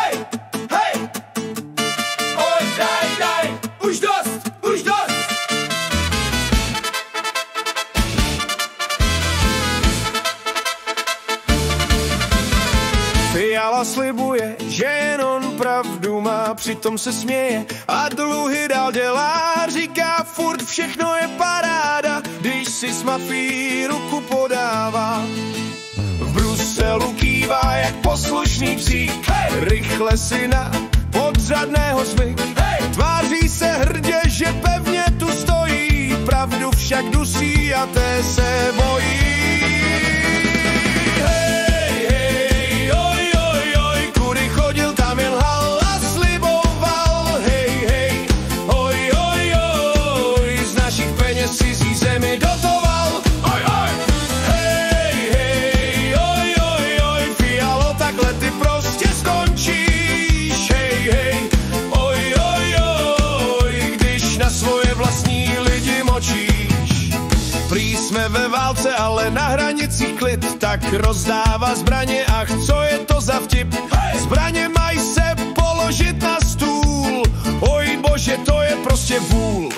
hej, hej. Oj, daj, už dost, už dost. Fiala slibuje, že jen on pravdu má, přitom se směje a dluhy dál dělá. Říká furt všechno je paráda, když si s mafií ruku podává. V Bruselu kývá jak poslušný psík, rychle si na podřadného zvyk. Tváří se hrdě, že pevně tu stojí, pravdu však dusí a té se bojí. Cizí zemi dotoval, oj, oj. Hej, hej, oj, oj, oj. Fialo, takhle ty prostě skončíš. Hej, hej, oj, oj, oj. Když na svoje vlastní lidi močíš. Prý jsme ve válce, ale na hranicích klid, tak rozdává zbraně, ach, co je to za vtip? Zbraně mají se položit na stůl. Oj bože, to je prostě vůl.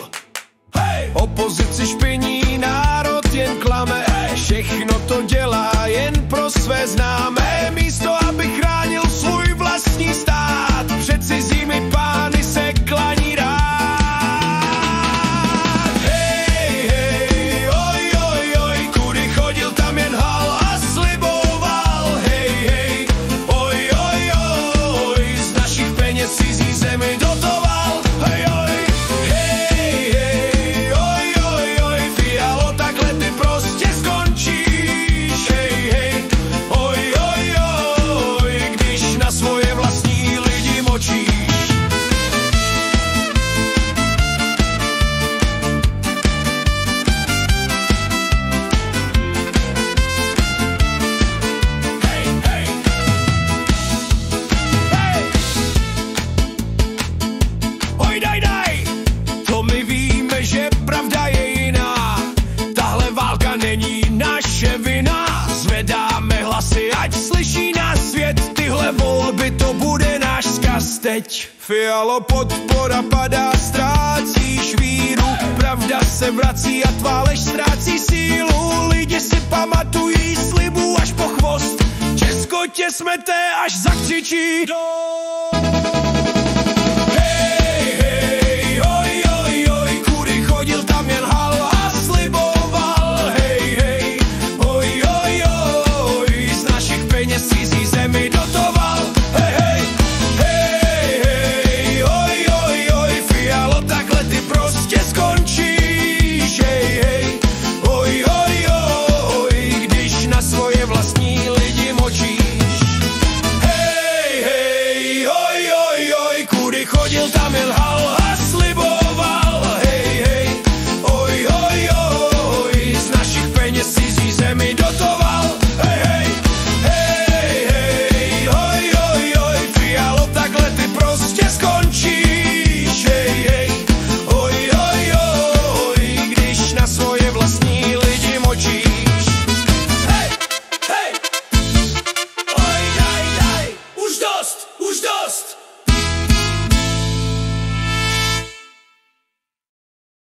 Opozici špiní, národ jen klame, všechno to dělá jen pro své známé. Místo, aby chránil svůj vlastní stát, před cizími pány se klaní rád. Hej, hej, oj, oj, oj, kudy chodil, tam jen hal a sliboval. Hej, hej, oj, oj, oj, z našich peněz cizí zemi dotoval. Hej, oj. Ať slyší nás svět, tyhle volby, to bude náš vzkaz teď. Fialo, podpora padá, ztrácíš víru, pravda se vrací a tvá lež ztrácí sílu. Lidi si pamatují slibů až po chvost, Česko tě smete, až zakřičí.